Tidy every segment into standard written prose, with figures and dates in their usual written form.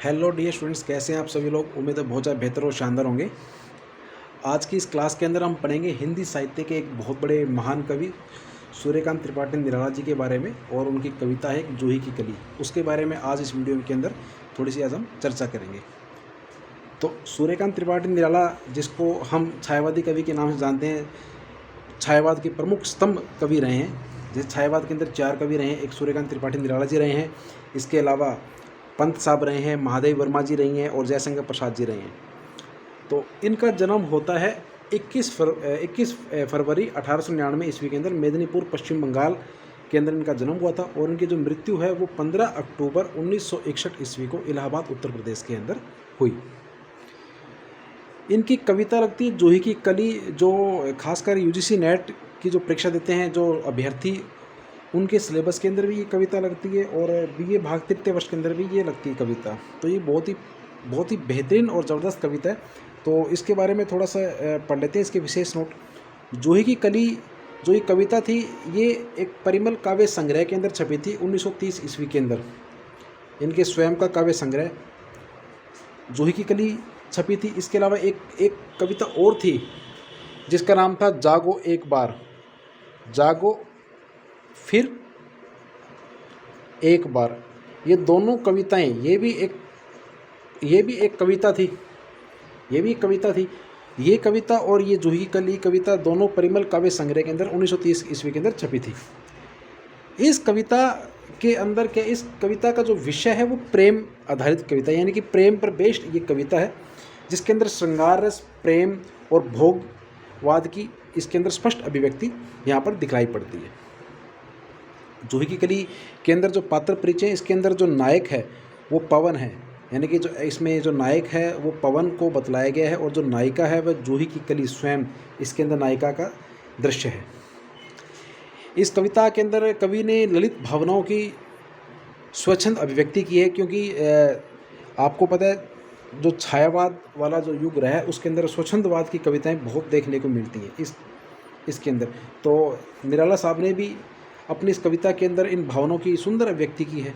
Hello dear students, कैसे हैं आप सभी लोग। उम्मीद है बहुत ज़्यादा बेहतर और शानदार होंगे। आज की इस क्लास के अंदर हम पढ़ेंगे हिंदी साहित्य के एक बहुत बड़े महान कवि सूर्यकांत त्रिपाठी निराला जी के बारे में, और उनकी कविता है एक जूही की कली। उसके बारे में आज इस वीडियो के अंदर थोड़ी सी आज हम चर्चा करेंगे। तो सूर्यकांत त्रिपाठी निराला, जिसको हम छायावादी कवि के नाम से जानते हैं, छायावाद के प्रमुख स्तंभ कवि रहे हैं। जैसे छायावाद के अंदर 4 कवि रहे हैं, एक सूर्यकांत त्रिपाठी निराला जी रहे हैं, इसके अलावा पंत साहब रहे हैं, महादेव वर्मा जी रही हैं और जयशंकर प्रसाद जी रहे हैं। तो इनका जन्म होता है 21 फरवरी 1899 ईस्वी के अंदर मेदिनीपुर, पश्चिम बंगाल के अंदर इनका जन्म हुआ था। और इनकी जो मृत्यु है वो 15 अक्टूबर 1961 ईस्वी को इलाहाबाद, उत्तर प्रदेश के अंदर हुई। इनकी कविता लगती है जूही की कली, जो खासकर यूजीसी नेट की जो परीक्षा देते हैं जो अभ्यर्थी, उनके सिलेबस के अंदर भी ये कविता लगती है, और बीए भाग तृतीय वर्ष के अंदर भी ये लगती है कविता। तो ये बहुत ही बेहतरीन और ज़बरदस्त कविता है। तो इसके बारे में थोड़ा सा पढ़ लेते हैं, इसके विशेष नोट। जूही की कली जो ये कविता थी, ये एक परिमल काव्य संग्रह के अंदर छपी थी 1930 ईस्वी के अंदर। इनके स्वयं का काव्य संग्रह जूही की कली छपी थी। इसके अलावा एक कविता और थी जिसका नाम था जागो एक बार, जागो फिर एक बार। ये दोनों कविताएं, ये भी एक कविता थी, ये कविता और ये जूही कली कविता दोनों परिमल काव्य संग्रह के अंदर 1930 ईस्वी के अंदर छपी थी। इस कविता के अंदर क्या, इस कविता का जो विषय है वो प्रेम आधारित कविता, यानी कि प्रेम पर बेस्ड ये कविता है, जिसके अंदर श्रृंगार रस, प्रेम और भोगवाद की इसके अंदर स्पष्ट अभिव्यक्ति यहाँ पर दिखलाई पड़ती है। जूही की कली के अंदर जो पात्र परिचय, इसके अंदर जो नायक है वो पवन है, यानी कि जो इसमें जो नायक है वो पवन को बतलाया गया है, और जो नायिका है वह जूही की कली स्वयं इसके अंदर नायिका का दृश्य है। इस कविता के अंदर कवि ने ललित भावनाओं की स्वच्छंद अभिव्यक्ति की है, क्योंकि आपको पता है जो छायावाद वाला जो युग रहा है उसके अंदर स्वच्छंदवाद की कविताएं बहुत देखने को मिलती हैं इसके अंदर। तो निराला साहब ने भी अपनी इस कविता के अंदर इन भावनाओं की सुंदर अभिव्यक्ति की है।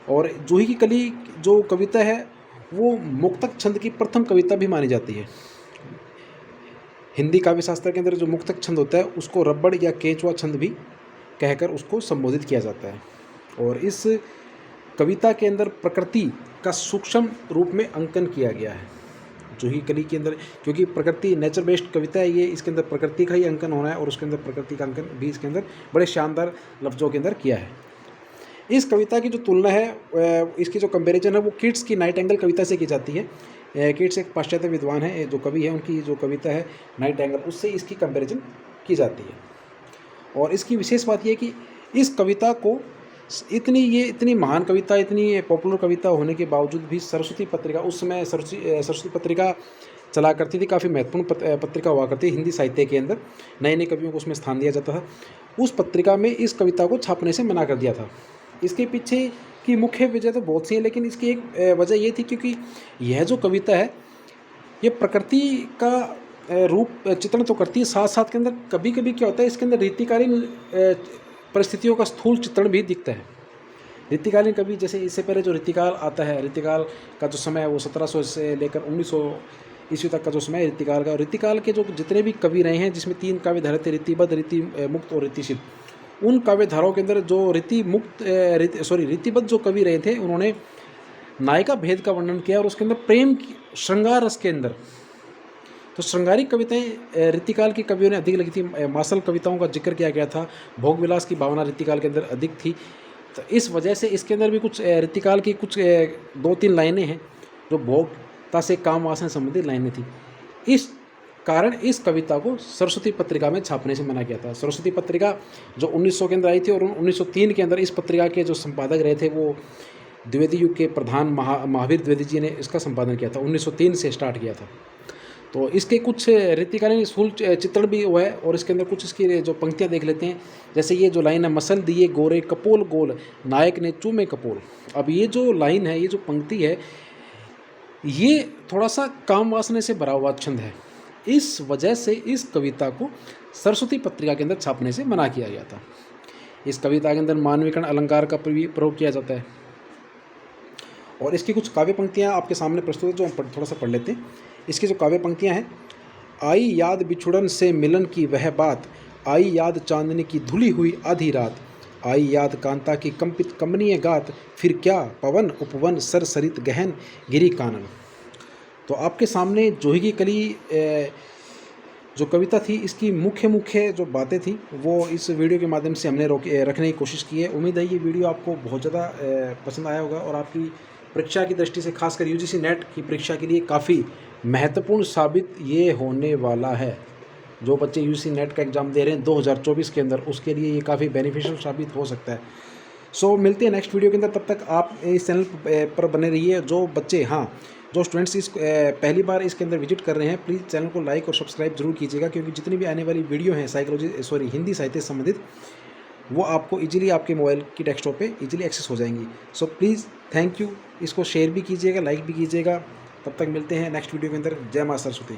और जूही की कली जो कविता है वो मुक्तक छंद की प्रथम कविता भी मानी जाती है। हिंदी काव्य शास्त्र के अंदर जो मुक्तक छंद होता है उसको रबड़ या केंचुआ छंद भी कहकर उसको संबोधित किया जाता है। और इस कविता के अंदर प्रकृति का सूक्ष्म रूप में अंकन किया गया है जूही कली के अंदर, क्योंकि प्रकृति नेचर बेस्ड कविता है ये, इसके अंदर प्रकृति का ही अंकन होना है, और उसके अंदर प्रकृति का अंकन भी इसके अंदर बड़े शानदार लफ्ज़ों के अंदर किया है। इस कविता की जो तुलना है, इसकी जो कंपैरिजन है वो किट्स की नाइट एंगल कविता से की जाती है। किट्स एक पाश्चात्य विद्वान है जो कवि है, उनकी जो कविता है नाइट एंगल, उससे इसकी कंपैरिजन की जाती है। और इसकी विशेष बात यह है कि इस कविता को इतनी महान कविता, इतनी पॉपुलर कविता होने के बावजूद भी सरस्वती पत्रिका, उस समय सरस्वती पत्रिका चला करती थी, काफ़ी महत्वपूर्ण पत्रिका हुआ करती है हिंदी साहित्य के अंदर, नए नए कवियों को उसमें स्थान दिया जाता था। उस पत्रिका में इस कविता को छापने से मना कर दिया था। इसके पीछे की मुख्य वजह तो बहुत सी है, लेकिन इसकी एक वजह ये थी क्योंकि यह जो कविता है ये प्रकृति का रूप चित्रण तो करती है, साथ साथ के अंदर कभी कभी क्या होता है इसके अंदर रीतिकालीन परिस्थितियों का स्थूल चित्रण भी दिखता है। रीतिकालीन कवि, जैसे इससे पहले जो रीतिकाल आता है, रीतिकाल का जो समय है वो 1700 से लेकर 1900 ईस्वी तक का जो समय है रीतिकाल का। रीतिकाल के जो जितने भी कवि रहे हैं, जिसमें 3 काव्य धारा थे, रीतिबद्ध, रीति मुक्त और रीतिशील, उन काव्य धाराओं के अंदर जो रीतिबद्ध जो कवि रहे थे उन्होंने नायिका भेद का वर्णन किया, और उसके अंदर प्रेम की श्रृंगार रस के अंदर तो श्रृंगारिक कविताएं रीतिकाल की कवियों ने अधिक लिखी थी। मासल कविताओं का जिक्र किया गया था, भोग विलास की भावना रीतिकाल के अंदर अधिक थी। तो इस वजह से इसके अंदर भी कुछ रीतिकाल की कुछ 2-3 लाइनें हैं जो भोगता से काम वासना संबंधित लाइनें थी। इस कारण इस कविता को सरस्वती पत्रिका में छापने से मना किया था। सरस्वती पत्रिका जो 1900 के अंदर आई थी, और 1903 के अंदर इस पत्रिका के जो संपादक रहे थे वो द्विवेदी युग के प्रधान महावीर द्विवेदी जी ने इसका संपादन किया था। 1903 से स्टार्ट किया था। तो इसके कुछ रीतिकालीन स्थूल चित्रण भी हुआ है, और इसके अंदर कुछ इसकी जो पंक्तियां देख लेते हैं। जैसे ये जो लाइन है, मसल दिए गोरे कपोल गोल, नायक ने चूमे कपोल। अब ये जो लाइन है, ये जो पंक्ति है, ये थोड़ा सा काम वासने से भरा हुआ छंद है। इस वजह से इस कविता को सरस्वती पत्रिका के अंदर छापने से मना किया गया था। इस कविता के अंदर मानवीकरण अलंकार का प्रयोग किया जाता है। और इसकी कुछ काव्य पंक्तियाँ आपके सामने प्रस्तुत है, जो हम थोड़ा सा पढ़ लेते हैं। इसकी जो काव्य पंक्तियाँ हैं, आई याद बिछुड़न से मिलन की वह बात, आई याद चांदनी की धुली हुई आधी रात, आई याद कांता की कंपित कमनीय गात, फिर क्या पवन उपवन सरसरित गहन गिरी कानन। तो आपके सामने जोही की कली जो कविता थी, इसकी मुख्य जो बातें थी वो इस वीडियो के माध्यम से हमने रखने की कोशिश की है। उम्मीद है ये वीडियो आपको बहुत ज़्यादा पसंद आया होगा और आपकी परीक्षा की दृष्टि से, खासकर यूजीसी नेट की परीक्षा के लिए काफ़ी महत्वपूर्ण साबित ये होने वाला है। जो बच्चे यूजीसी नेट का एग्ज़ाम दे रहे हैं 2024 के अंदर, उसके लिए ये काफ़ी बेनिफिशियल साबित हो सकता है। सो मिलते हैं नेक्स्ट वीडियो के अंदर, तब तक आप इस चैनल पर बने रहिए। जो बच्चे, जो स्टूडेंट्स इस पहली बार इसके अंदर विजिट कर रहे हैं, प्लीज़ चैनल को लाइक और सब्सक्राइब जरूर कीजिएगा, क्योंकि जितनी भी आने वाली वीडियो हैं हिंदी साहित्य से संबंधित, वो आपको इजीली आपके मोबाइल की डेस्कटॉप पे इजीली एक्सेस हो जाएंगी। सो प्लीज़ थैंक यू, इसको शेयर भी कीजिएगा, लाइक भी कीजिएगा। तब तक मिलते हैं नेक्स्ट वीडियो के अंदर। जय मां सरस्वती।